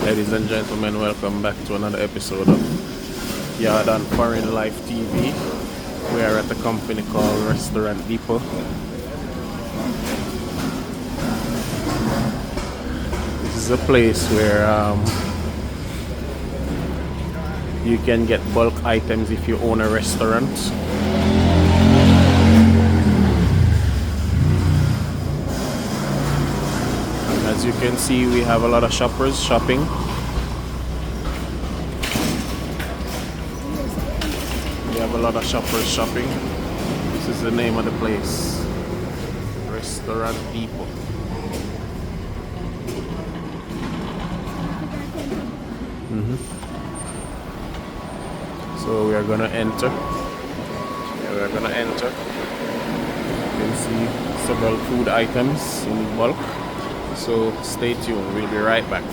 Ladies and gentlemen, welcome back to another episode of Yard and Foreign Life TV. We are at a company called Restaurant Depot. This is a place where you can get bulk items if you own a restaurant. As you can see, we have a lot of shoppers shopping. We have a lot of shoppers shopping. This is the name of the place, Restaurant Depot. So we are gonna enter. Yeah, we are gonna enter. You can see several food items in bulk. So stay tuned, we'll be right back.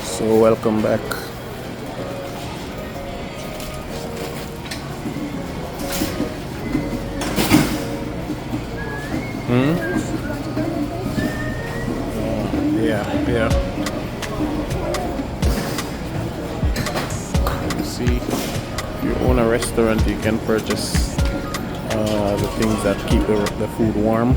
So welcome back. Yeah. See, if you own a restaurant, you can purchase the things that keep the food warm.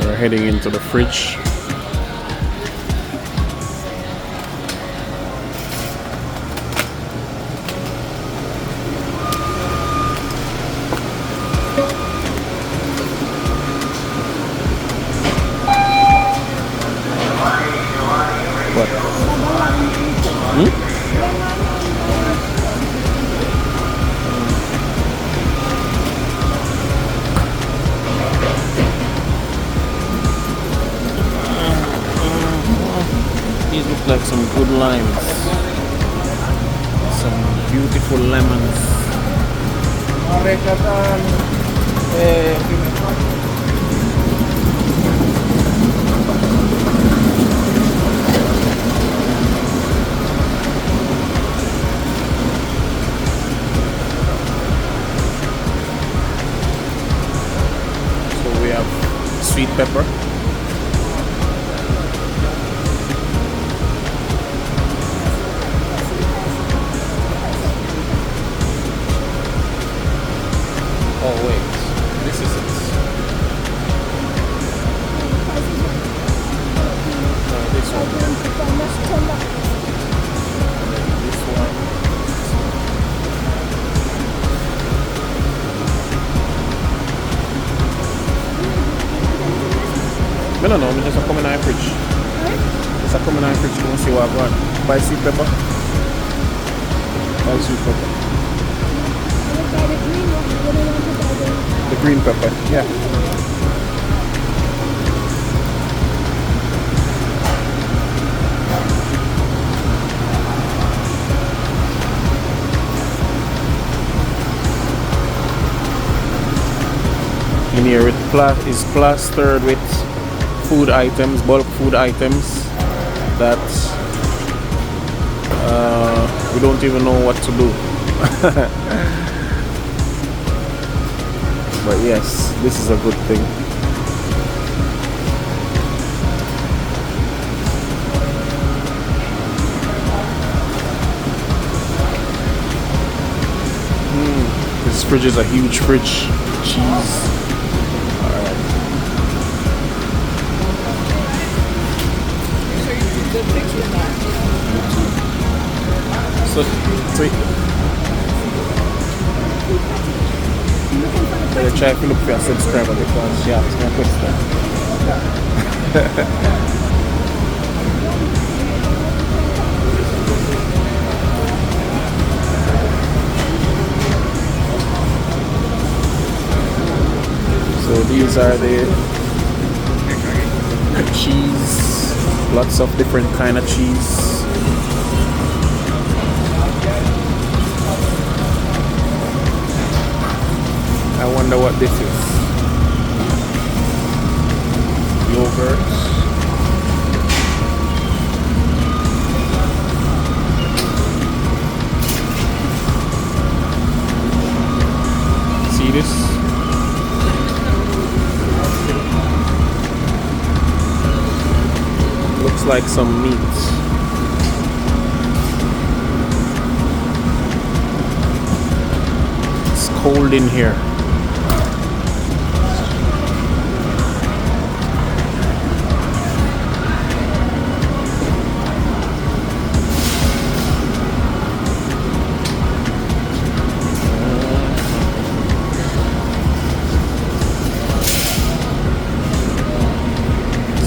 We're heading into the fridge. These look like some good limes. Some beautiful lemons. So we have sweet pepper. Oh wait, this is it. No, this one. And then this one. No, I just come in our fridge. Just come in our fridge to see what I've got. Buy sweet pepper. Buy sweet pepper. The green pepper, yeah. In here it is plastered with food items, bulk food items that we don't even know what to do. But yes, this is a good thing. This fridge is a huge fridge. Cheese. Alright. So I try to look for a subscriber because she asked me a question. So these are the cheese, lots of different kind of cheese. I wonder what this is. Yogurt. See this? Looks like some meat. It's cold in here.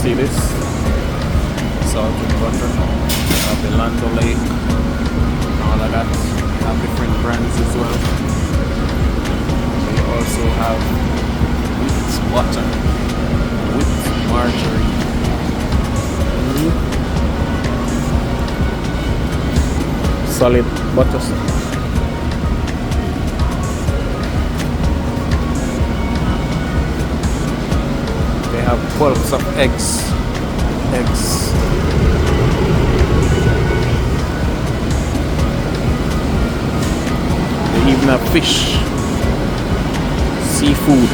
See this? Salt and butter. Have the Lando Lake. All of that. Have different brands as well. They also have wheat butter, wheat margarine. Solid butter. They have bulks of eggs. They even have fish, seafood,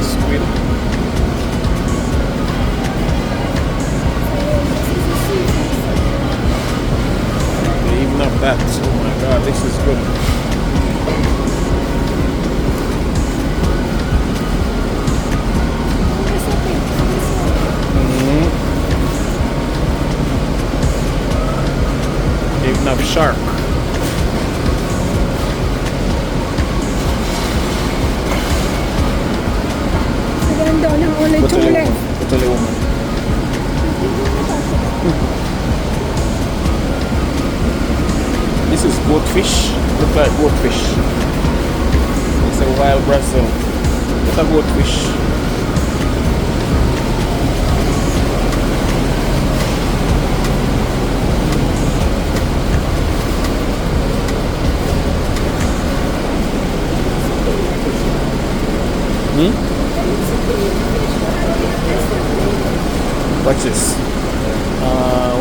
squid. They even have that. Oh my god, this is good. They even have shark. Again, don't have only two left. Totally woman. This is goatfish. Look like goatfish. It's a wild Brazil. Look at goatfish. Watch this.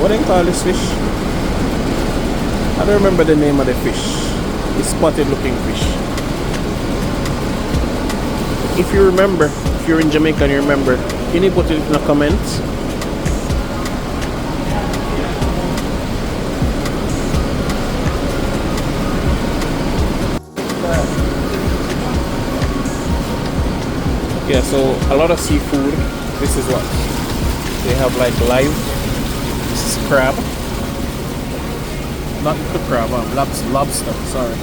What do you call this fish? I don't remember the name of the fish. It's spotted looking fish. If you remember, if you're in Jamaica and you remember, can you put it in the comments? Yeah, so a lot of seafood. This is what they have, like live. This is crab, not the crab. Lobster. Sorry.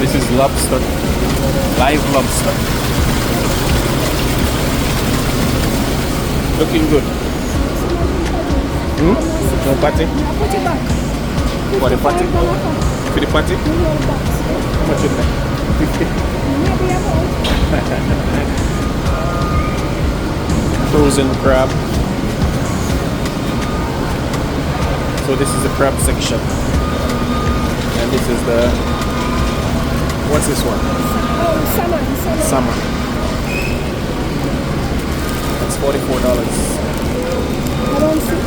This is lobster, live lobster. Looking good. No patty. Put it back. For the patty. For the patty. How much is that? 50. Maybe about. Frozen crab. So this is the crab section, and this is the, what's this one? Oh, salmon. That's $44.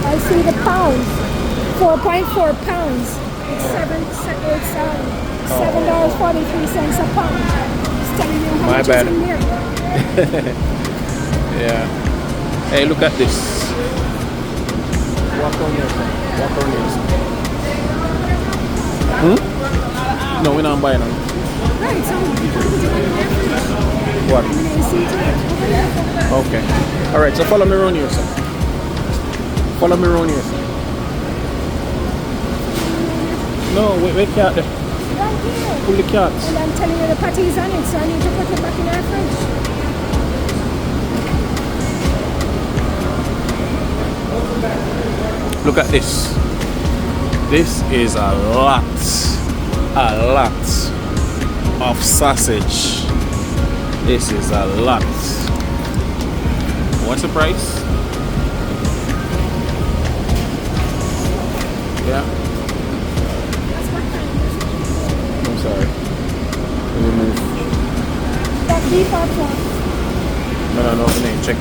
I see the pounds. 4.4 pounds. It's $7.43 a pound. It's telling you how My much bad. is in there. Yeah. Hey, look at this. Walk on here, son. Walk on here, son. No, we're not buying them. Right, so you can put it in there. What? And then you see it over there. Okay. Alright, so follow me around here, son. Follow me around here, son. No, wait, cat there. Right here. Pull the cats. And I'm telling you the patty's on it, so I need to put it back in our fridge. Look at this. This is a lot of sausage. This is a lot. What's the price? Yeah. Beef or pork? I don't know the name. Check.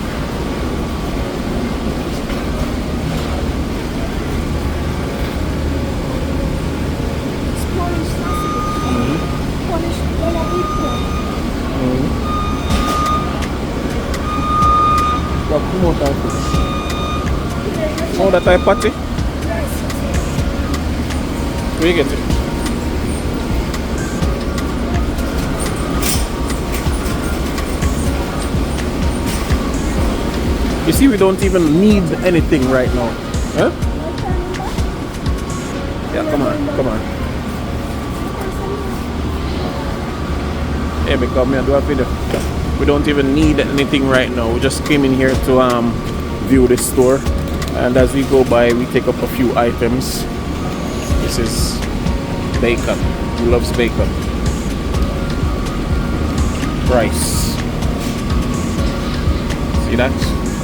It's Polish sausage. Polish, they don't eat pork. Oh, that type patty? Where you get it? You see, we don't even need anything right now. Huh? Yeah, come on, come on. Hey, because me I do a video. We don't even need anything right now. We just came in here to view the store, and as we go by, we take up a few items. This is bacon. Who loves bacon? Rice. See that?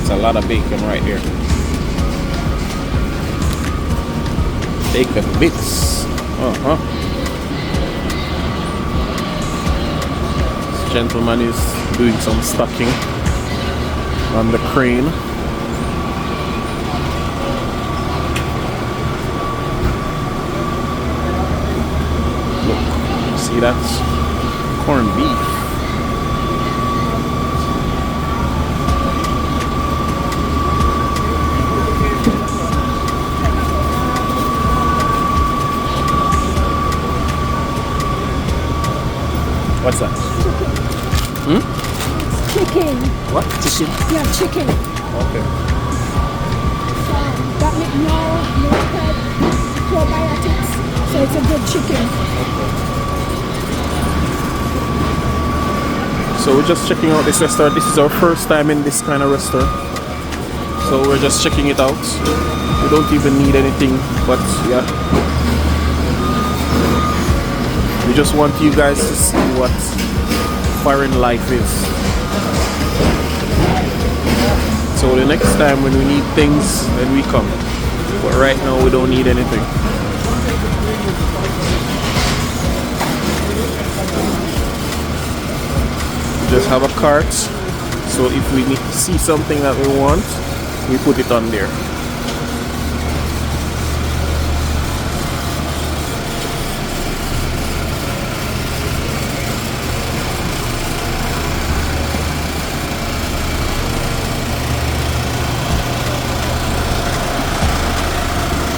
It's a lot of bacon right there. Bacon bits. This gentleman is doing some stocking on the crane. Look, see that? Corned beef. What's that? Chicken. What? Chicken? Yeah, chicken. Okay. That make no pet probiotics, so it's a good chicken. So we're just checking out this restaurant. This is our first time in this kind of restaurant. So we're just checking it out. We don't even need anything, but yeah. We just want you guys to see what foreign life is. So the next time when we need things, then we come. But right now we don't need anything. We just have a cart. So if we need to see something that we want, we put it on there.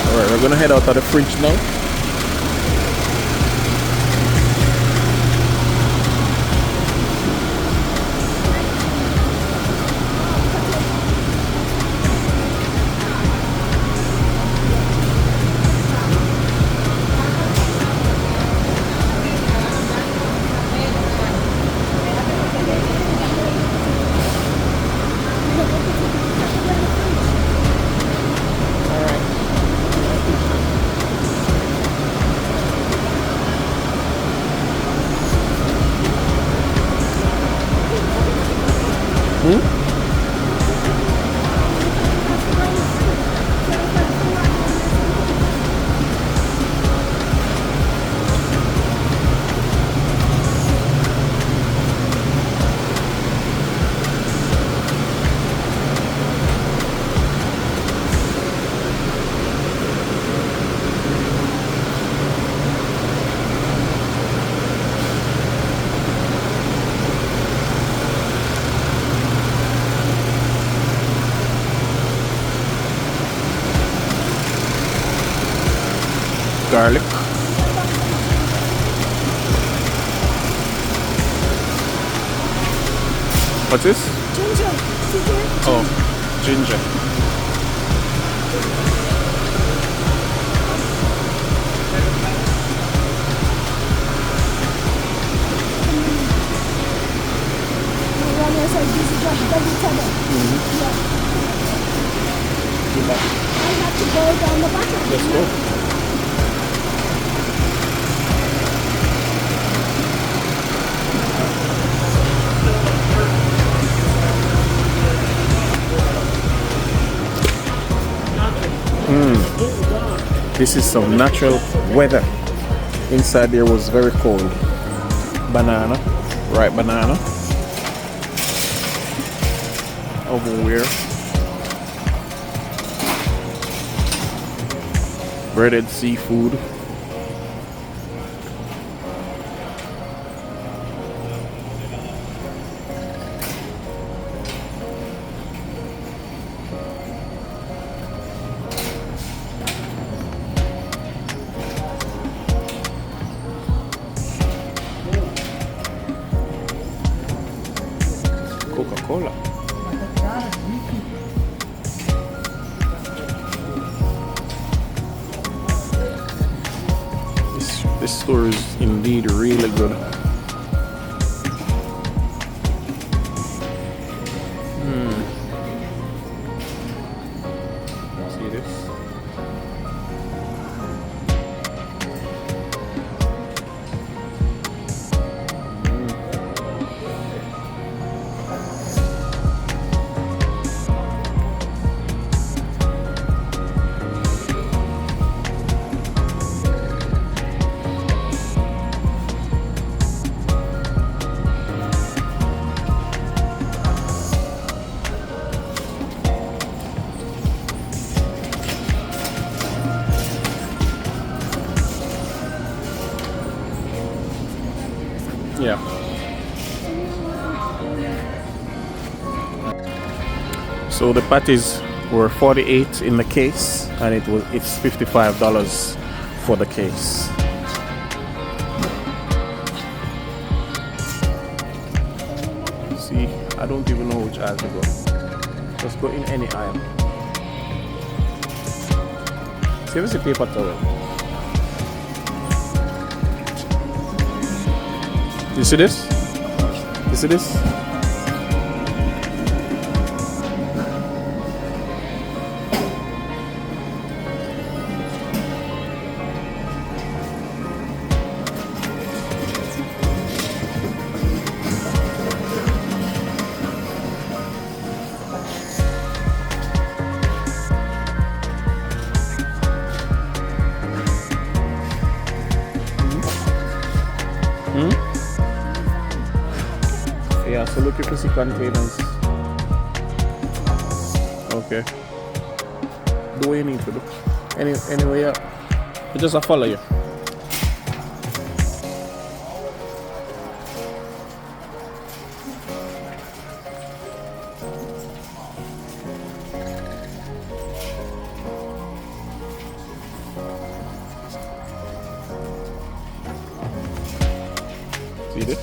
Alright, we're gonna head out of the fridge now. Garlic. What's this? Ginger. Oh, ginger. This is just vegetable. Yeah. I have to go down the bottom. Let's go. This is some natural weather. Inside there was very cold. Banana, ripe banana. ovenware, breaded seafood. Coca-Cola. This store is indeed really good. See this? Yeah. So the patties were 48 in the case, and it's $55 for the case. See, I don't even know which aisle to go. Just go in any aisle. See if it's a paper towel. You see this? You see this? Yeah, so look if you see containers. Okay. Do what you need to do. Anyway, yeah. I just follow you. See this?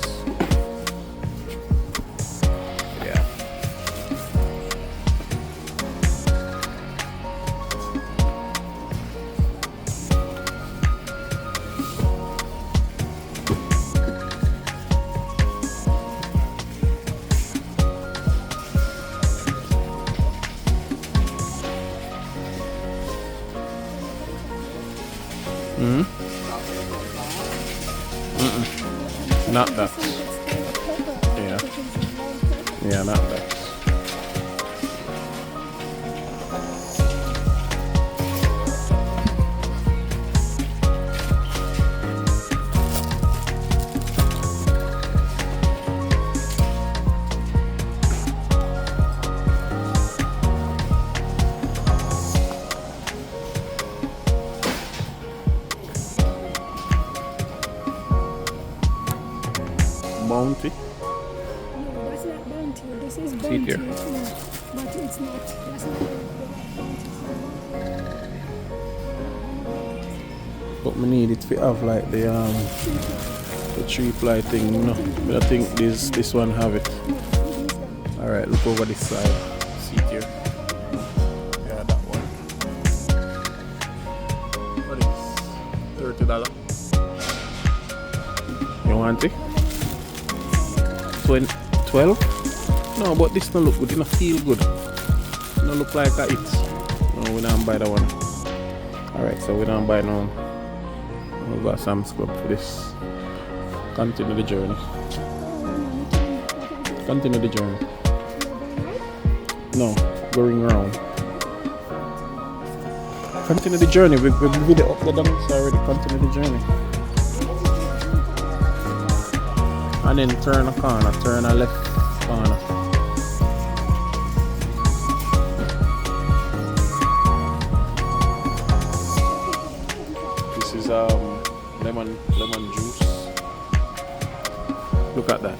Not that. Yeah. Yeah, not that. Bounty. No, that's not Bounty. This is See Bounty. here. But it's not. That's not But we need it to have like the tree ply thing, you know. But I think this one have it. Alright, look over this side. See it here. Yeah, that one. What is $30? You want it? 12? No, but this don't look good. It don't feel good. It don't look like that. No, we don't buy that one. Alright, so we don't buy no. We got Sam's Club for this. Continue the journey. Continue the journey. No, going round. Continue the journey. We've video up the dumps already. Continue the journey. And then turn a corner. Turn a left corner. lemon juice. Look at that.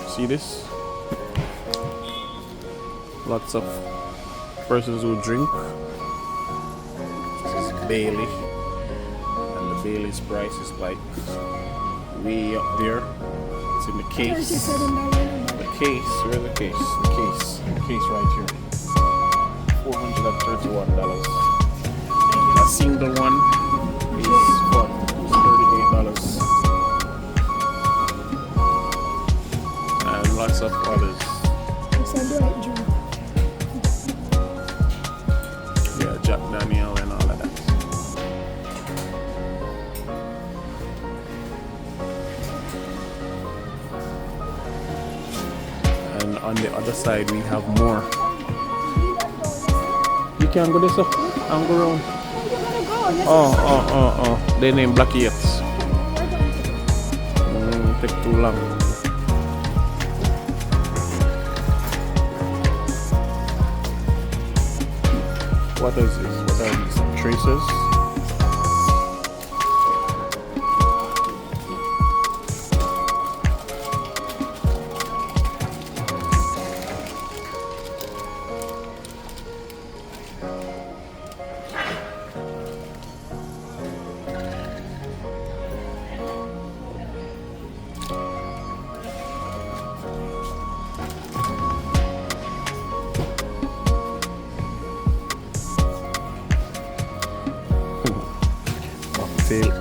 See this? Lots of persons who drink. This is Bailey, and the Bailey's price is like way up there. It's in the case. The case, where's the case? The case right here. $431. A single one is what? $38. And lots of others. Yeah, Jack Daniel and all of that. And on the other side we have more. You can go this up and go around. Oh. They name Black Yates. Take too long. What is this? What are these? Traces?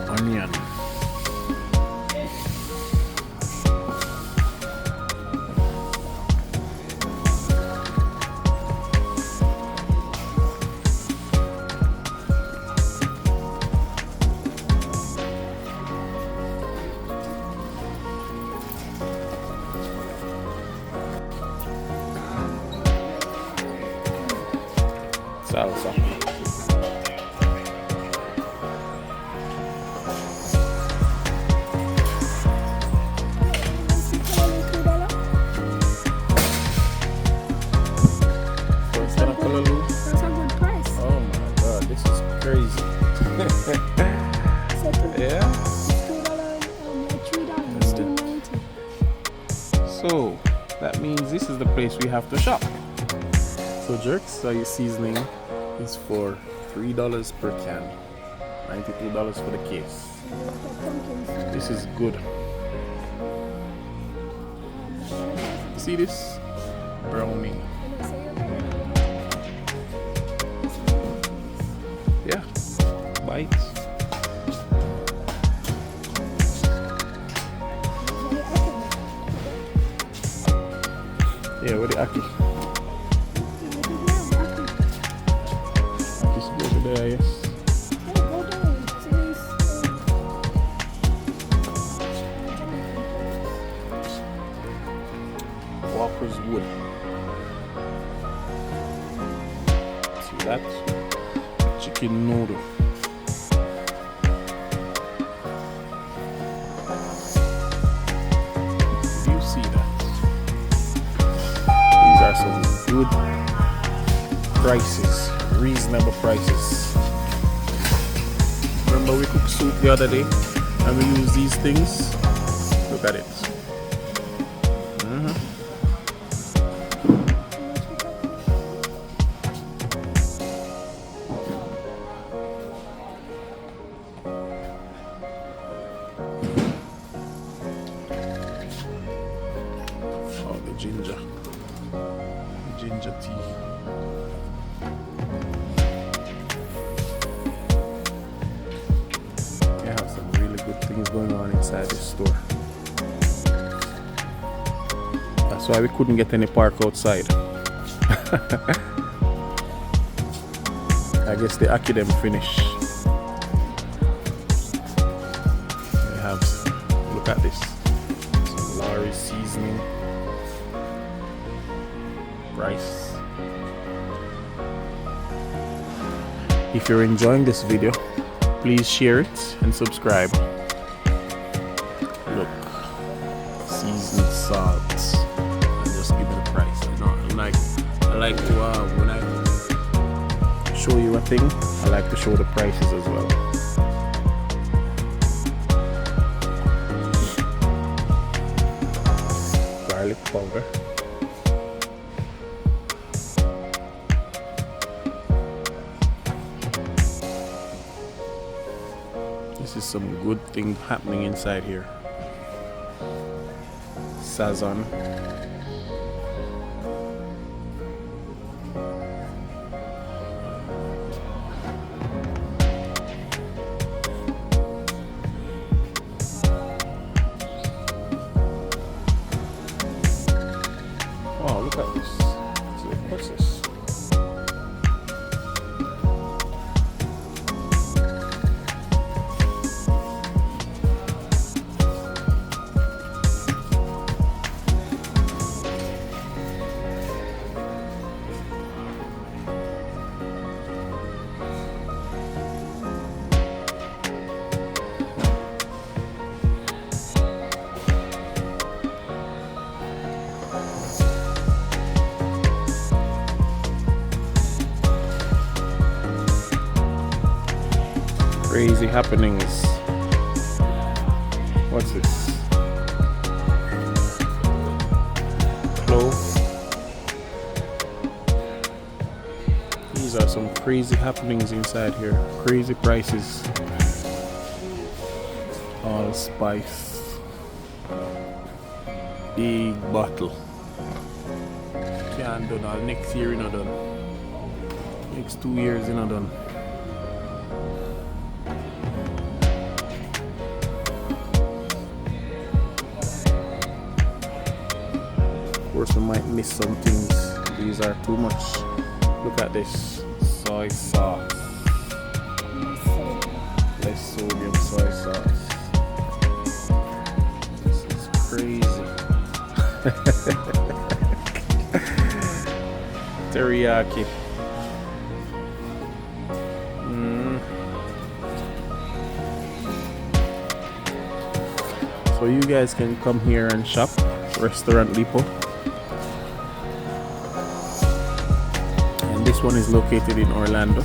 Onion. Salsa. Yeah. So that means this is the place we have to shop. So jerks, so your seasoning is for $3 per can, $92 for the case. This is good. See this? Browning. Yeah. Bites. Yeah, where the Aki? Aki's over there, yes. Walker's Wood. See that? Chicken noodle. You see that? These are some good prices, reasonable prices. Remember we cooked soup the other day and we used these things? Look at it. Ginger tea. They have some really good things going on inside this store. That's why we couldn't get any park outside. I guess the Aki them finish. They have, look at this, some Lawry seasoning. Rice. If you're enjoying this video, please share it and subscribe. Look, seasoned salt, and just give it a price. I like to when I show you a thing, I like to show the prices as well. garlic powder. This is some good thing happening inside here. Sazon. Wow, look at this. What's this? Crazy happenings. What's this? Clove. These are some crazy happenings inside here. Crazy prices. Allspice. Big bottle. Can't done all next year, not done. Next 2 years, not done. Of course, we might miss some things. These are too much. Look at this soy sauce. Less sodium soy sauce. This is crazy. Teriyaki. So you guys can come here and shop. Restaurant Lipo. This one is located in Orlando.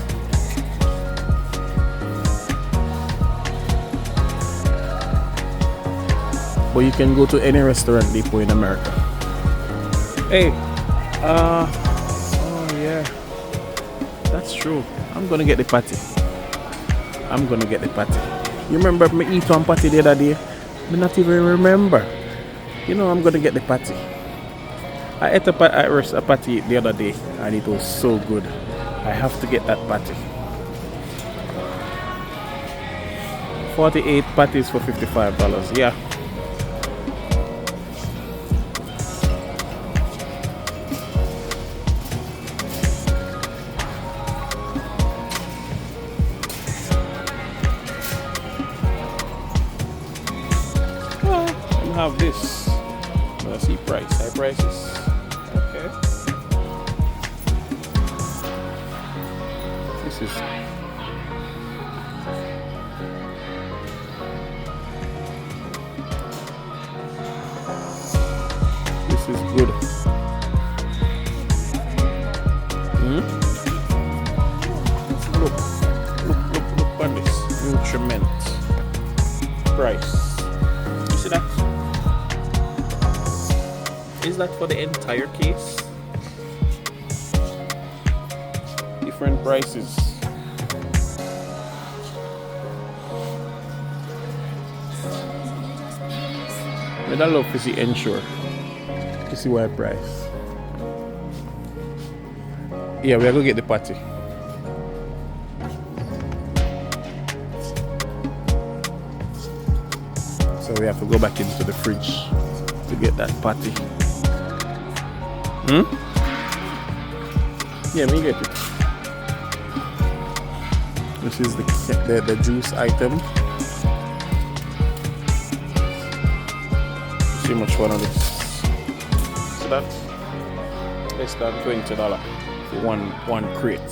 But you can go to any restaurant depot in America. Hey, oh yeah, that's true. I'm gonna get the patty. I'm gonna get the patty. You remember me eat one patty the other day? I not even remember. You know I'm gonna get the patty. I ate a patty the other day and it was so good. I have to get that patty. 48 patties for $55. Yeah. Well, I have this. Let's see price. High prices. Okay. This is good. Look on this. Nutriment. Price. You see that? Is that for the entire case? Different prices. I don't love to see Ensure. To see what price. Yeah, we are gonna get the patty. So we have to go back into the fridge to get that patty. Yeah, me get it. This is the juice item. See much one of this. So that's less than $20 for one crate.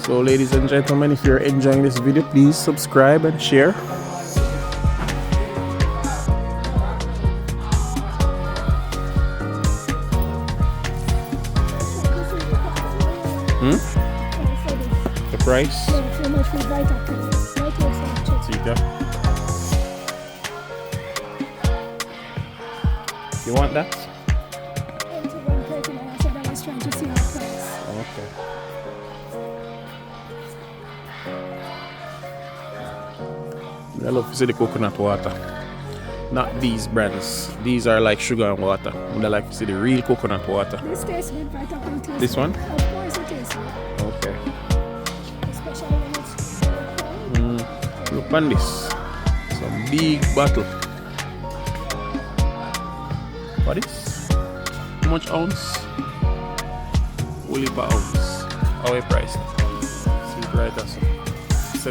So ladies and gentlemen, if you're enjoying this video, please subscribe and share. The price? Yeah, so much for Vitacool. So you Yeah. You want that? 81.39. I said I was trying to see our price. Okay. I love to see the coconut water. Not these brands. These are like sugar and water. I like to see the real coconut water. This tastes good, right up until This one? Of course it is. Okay. Especially when it's Look on this. Some big bottle. What is? How much ounce? Only per ounce. How a price? See it right there.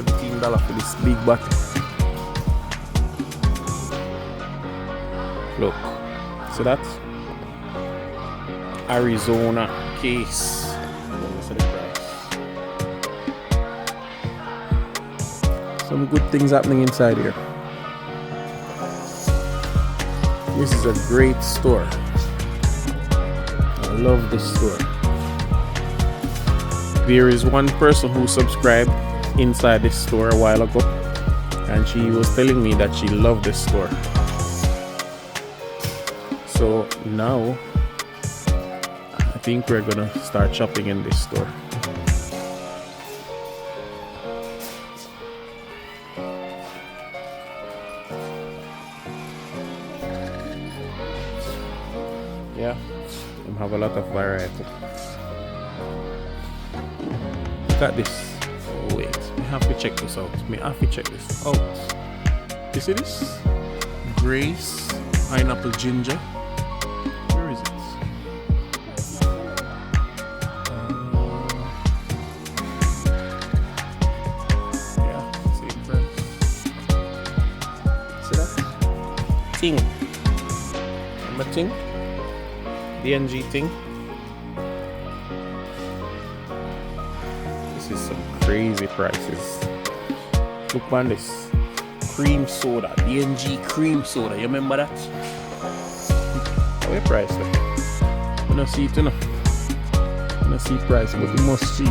$17 for this big bottle. Look. See that? Arizona case. What's the price? Some good things happening inside here. This is a great store. I love this store. There is one person who subscribed inside this store a while ago, and she was telling me that she loved this store. So now I think we're gonna start shopping in this store. Yeah, we have a lot of variety. Look at this. Oh, wait, we have to check this out. We have to check this out. You see this? Grace pineapple ginger. Where is it? Yeah, same price. See that? Ting. Remember Ting? DNG thing. This is some crazy prices. Look on this. Cream soda. DNG cream soda. You remember that? How you price that? You don't see it, you know. You don't see price, but you must see.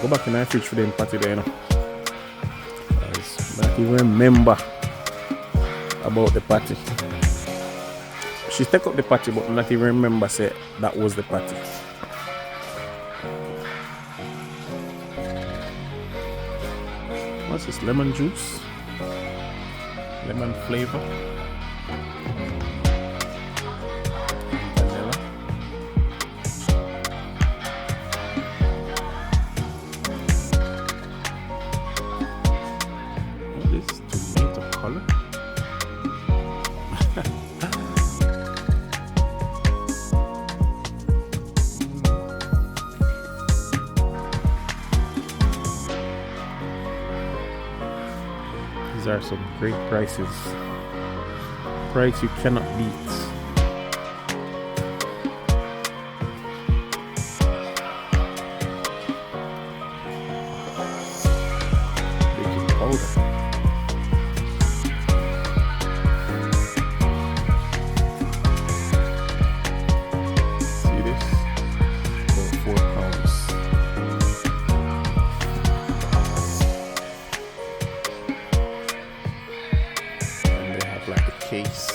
Go back in my fridge for them patty there, you know. I don't even remember about the patty. She take up the patty, but not even remember say that was the patty. What's this? Lemon juice? Lemon flavor? Vanilla? What is this? Tomato color? These are some great prices. Price you cannot beat. Baking powder. See this? About 4 pounds. Like a case.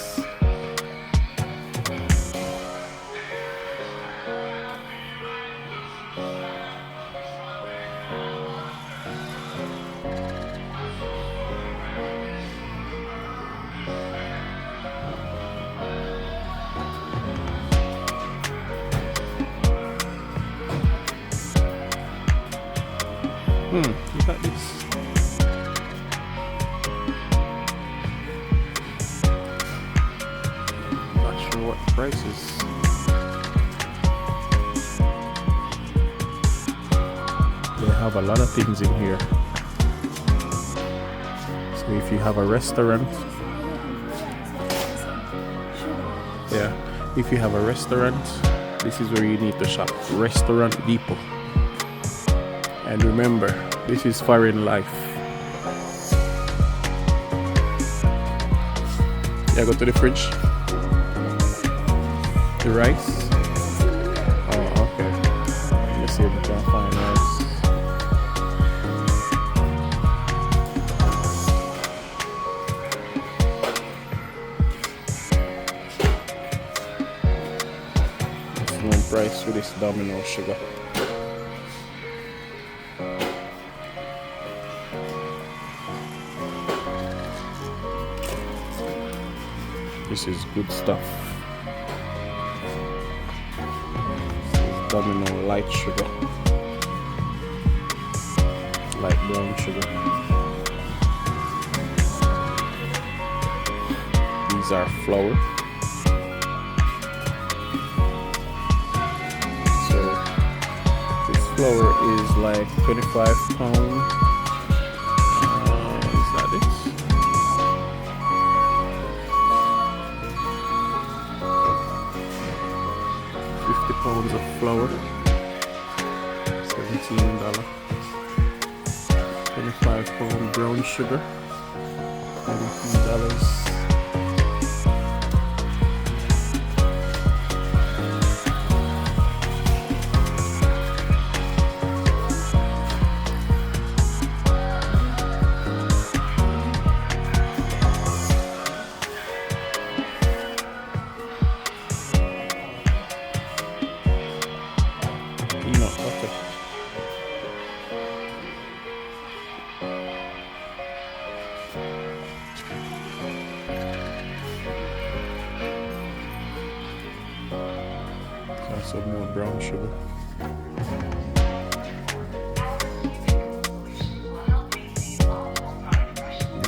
Look at this. What prices? They have a lot of things in here. So if you have a restaurant, if you have a restaurant, this is where you need to shop. Restaurant Depot. And remember, this is foreign life. Yeah, go to the fridge. The rice? Oh, okay. Let's see if we can find rice. There's no price for this Domino sugar. This is good stuff. This is Domino light sugar, light brown sugar. These are flour. So this flour is like 25 pounds. Is that it? 50 pounds of flour, $17. 25-pound brown sugar, $19. Peanut butter. Also more brown sugar.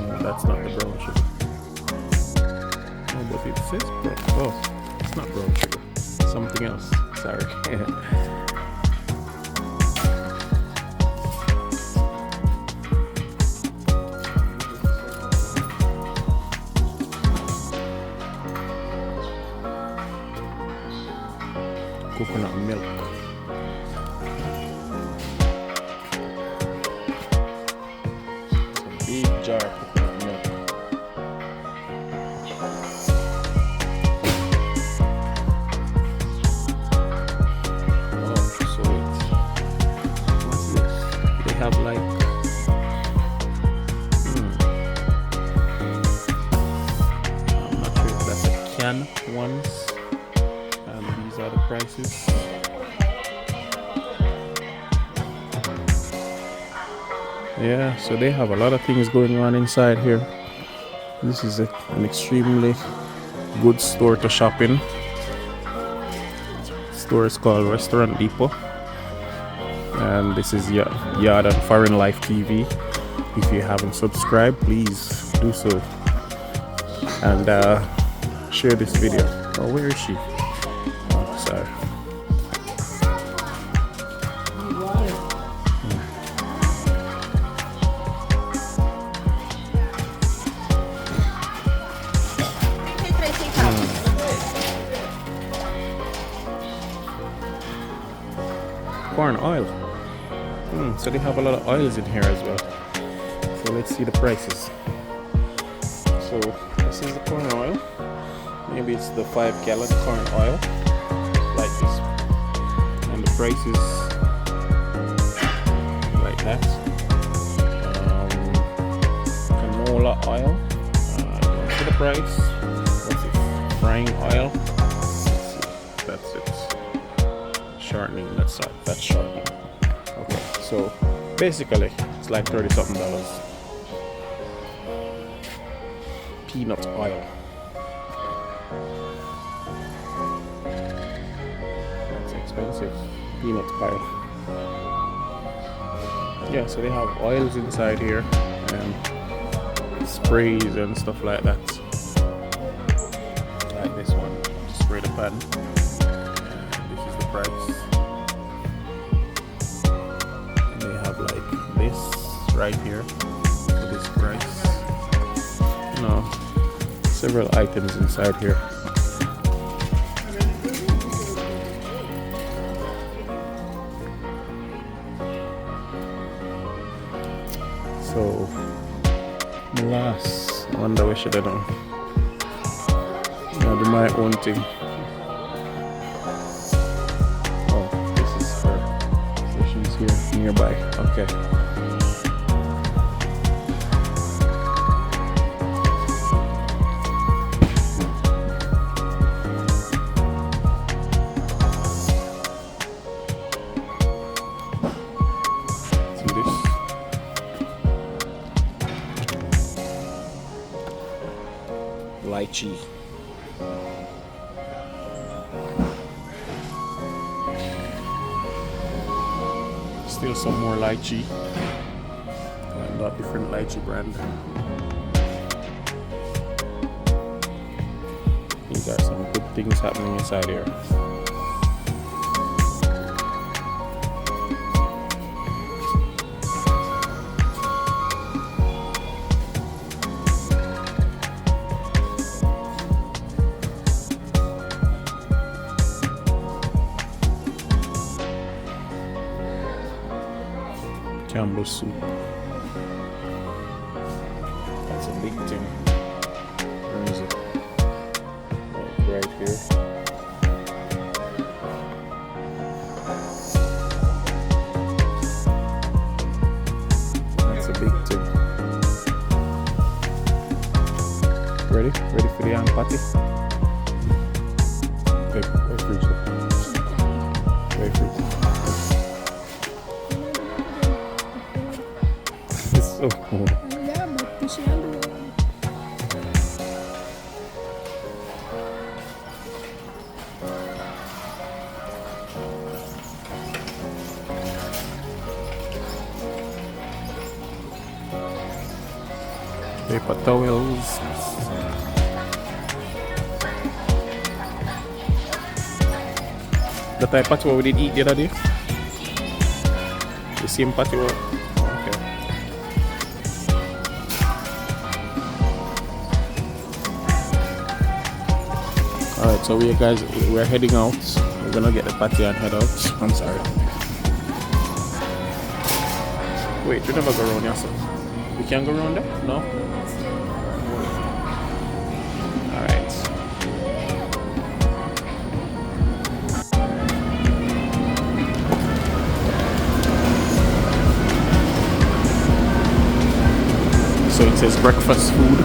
No, that's not the brown sugar. No, but it says brown. Oh, it's not brown sugar. Something else. Sorry. Coconut milk. It's a big jar of coconut milk. Oh, so what's this? They have like I'm not sure if that's a can ones. These are the prices. Yeah, so they have a lot of things going on inside here. This is an extremely good store to shop in. The store is called Restaurant Depot, and this is Yard and Foreign Life TV. If you haven't subscribed, please do so, and share this video. Oh, where is she? Sorry. Corn oil. So they have a lot of oils in here as well. So let's see the prices. So this is the corn oil. Maybe it's the 5-gallon corn oil. Like this, and the price is like that. Canola oil, don't see the price. What's it? Frying oil. Let's see. That's it. Shortening. That's shortening. Okay, so basically it's like $30-something. Peanut oil. Expensive peanut oil. Yeah, so they have oils inside here and sprays and stuff like that. Like this one, spray the pan. And this is the price. And they have like this right here for this price. You know, several items inside here. So, molasses. I wonder what should I do. I do my own thing. nearby. Okay. See this? Lychee. Still some more lychee. And a different lychee brand. These are some good things happening inside here. Campbell soup. That's a big thing. Where is it? Oh, right here. That's a big thing. Ready? Ready for the young patty? Wait for it. Wait for it. Oh. Yeah, but the shadow. Paper towels. The type of patty we did eat the other day? The same patty? Okay. Alright, so we're heading out. We're gonna get the patty and head out. I'm sorry. Wait, you never go around yourself. We can go around there? No? Alright. So it says breakfast food.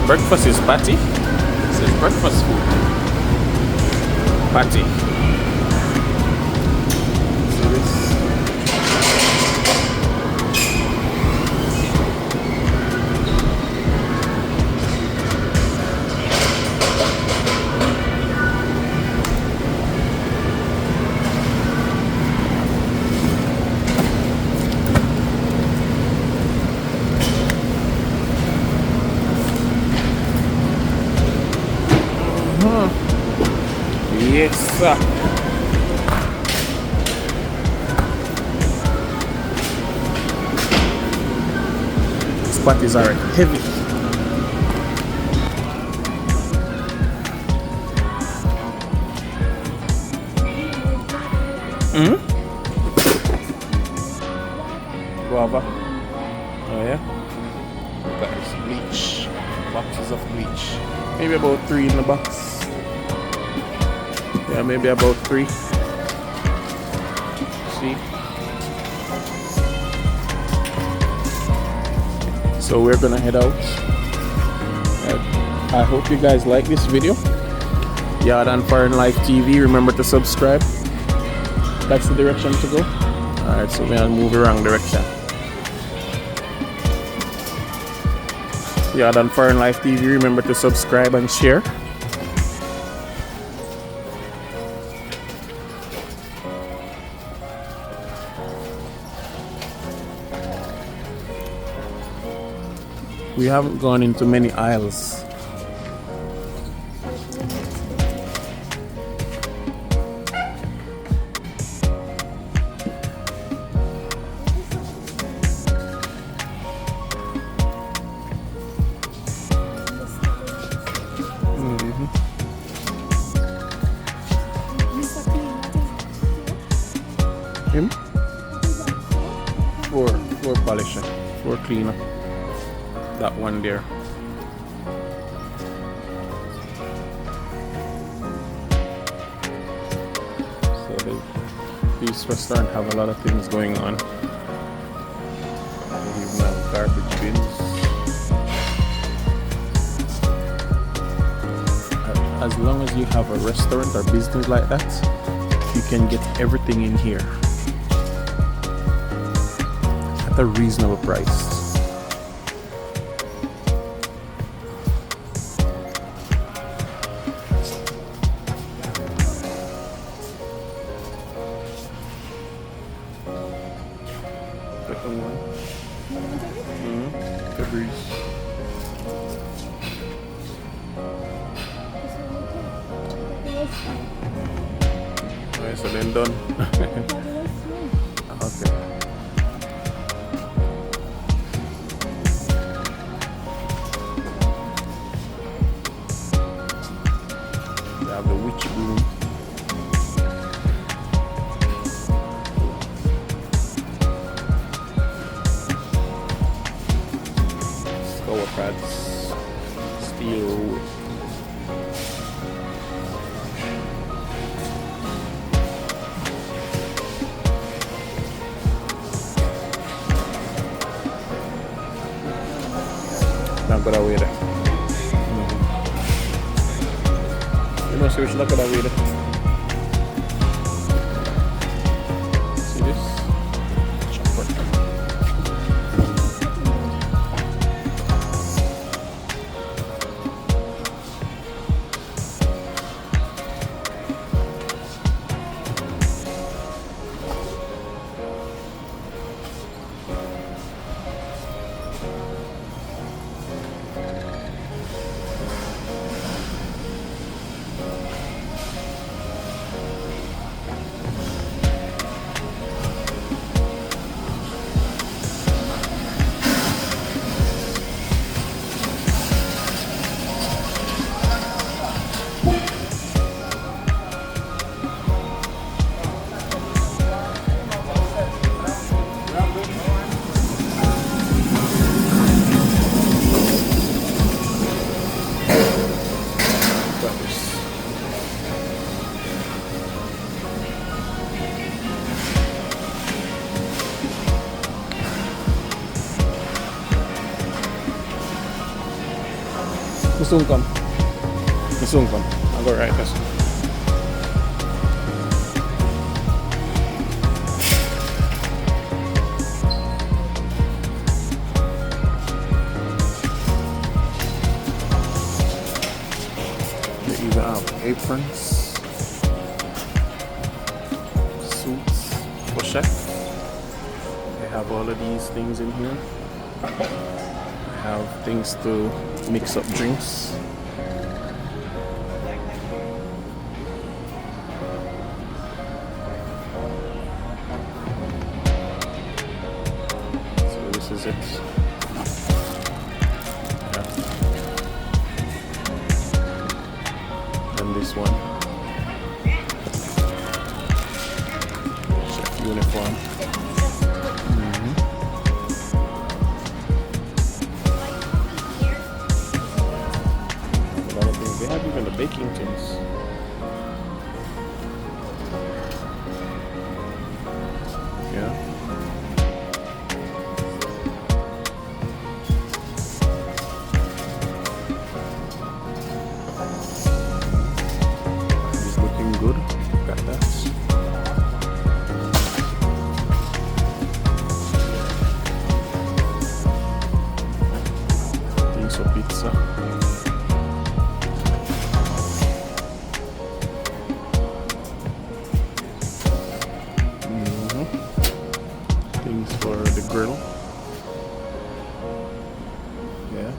Breakfast is patty. It says breakfast food. Patty. See this? Yes, sir. These patties are heavy. Guava. Oh yeah. Got this bleach. Boxes of bleach. Maybe about 3 in the box. Yeah, maybe about 3. See? So we're gonna head out. I hope you guys like this video. Yard and Foreign Life TV. Remember to subscribe. That's the direction to go. Alright, so we're gonna move the wrong direction. Yard and Foreign Life TV. Remember to subscribe and share. We haven't gone into many aisles. Him? Floor polisher, floor cleaner. That one there. So these this restaurant have a lot of things going on. They even have garbage bins. As long as you have a restaurant or business like that, you can get everything in here at a reasonable price. Alright, so then done. Okay. We have the witch room. Scour pads. Steel wood. Not good away there. You know, see which not good away there. See this? Chopper. Soon come. Soon come. I'll go right this. They even have aprons, suits for chef. They have all of these things in here. Have things to mix up drinks. So this is it. Yeah. And this one. Chef uniform. They have even the baking things. Yeah. It's looking good. Got that. Piece of pizza. For the grill. Yeah.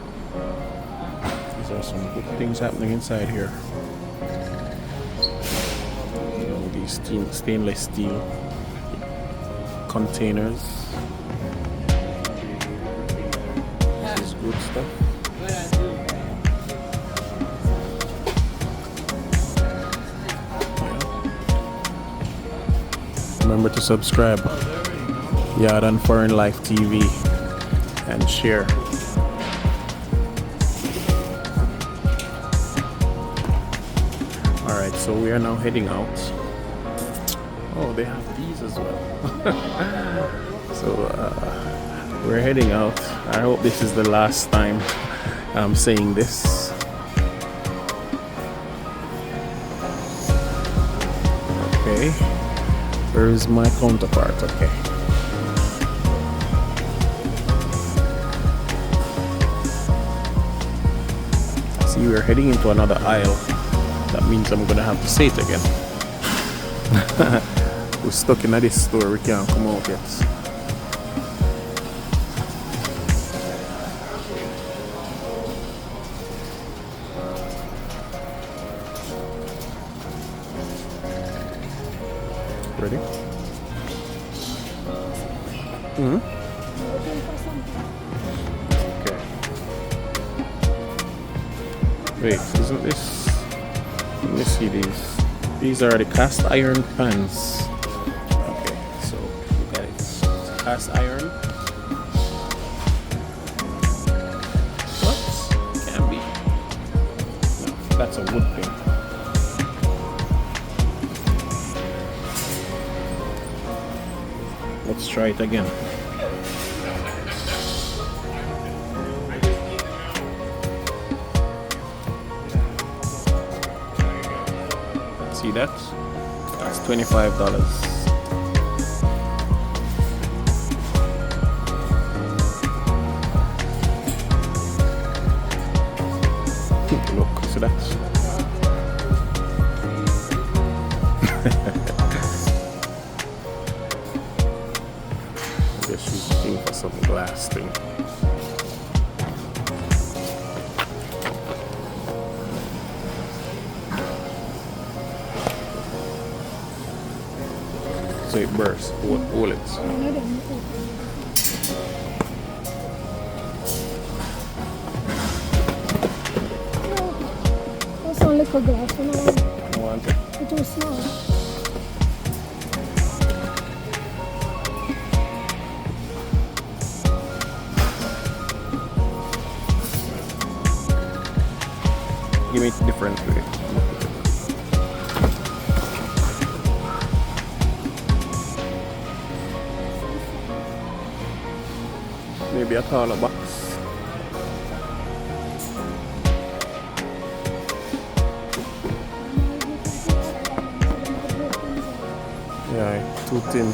These are some good things happening inside here. You know, these stainless steel containers. This is good stuff. Yeah. Remember to subscribe. Yard and Foreign Life TV and share. Alright, so we are now heading out. Oh, they have these as as well. So we're heading out. I hope this is the last time I'm saying this. Okay, where is my counterpart? Okay. See, we're heading into another aisle. That means I'm gonna have to say it again. We're stuck in this store, we can't come out yet. Ready? Mm-hmm. Looking for something. Okay. Wait, isn't this? Let me see these. These are the cast iron pans. Okay, so look at it. It's cast iron. What? Can't be. No, that's a wood thing. Let's try it again. See that? That's $25. Look, see that? I guess she's looking for some glass thing. So it bursts. Hold it. I know them. No, that's only little glass. You know, I want it. it's too small. Give me it different way. Maybe a taller box. Yeah, too thin.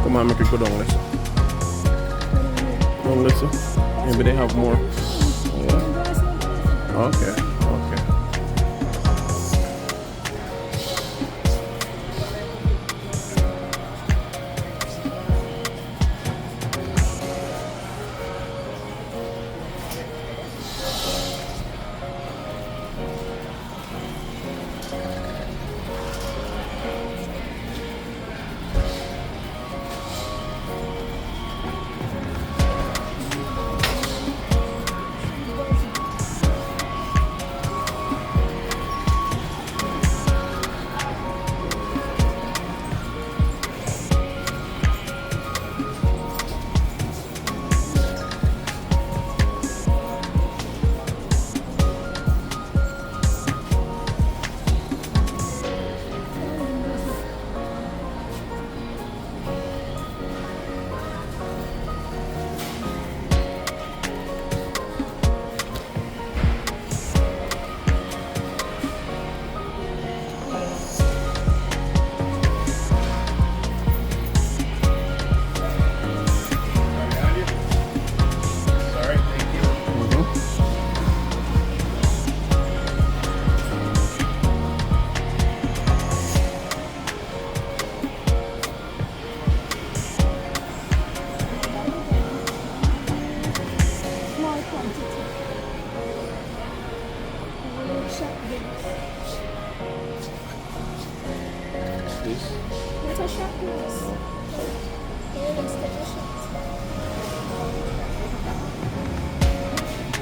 Come on, make it go down, let's. Down, let's. Maybe they have more. Yeah. Okay. Okay.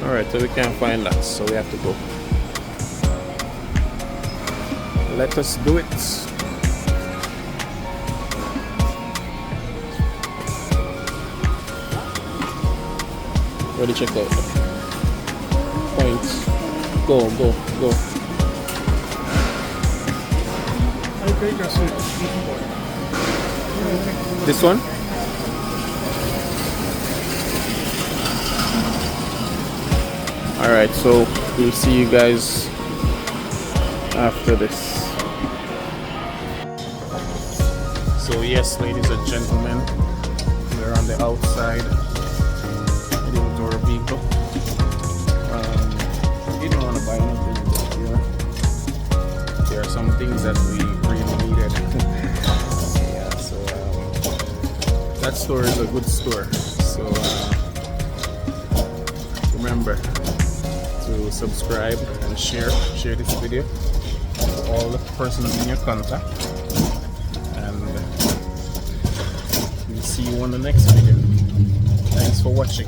Alright, so we can't find that, so we have to go. Let us do it. Ready, check out. Points. Go, go, go. take a seat. This one? Alright, so we'll see you guys after this. So yes, ladies and gentlemen, we're on the outside heading to our vehicle. We don't want to buy anything, but you know, there are some things that we really needed. Yeah, so that store is a good store. So remember to subscribe and share this video to all the persons in your contact. We'll see you on the next video. Thanks for watching.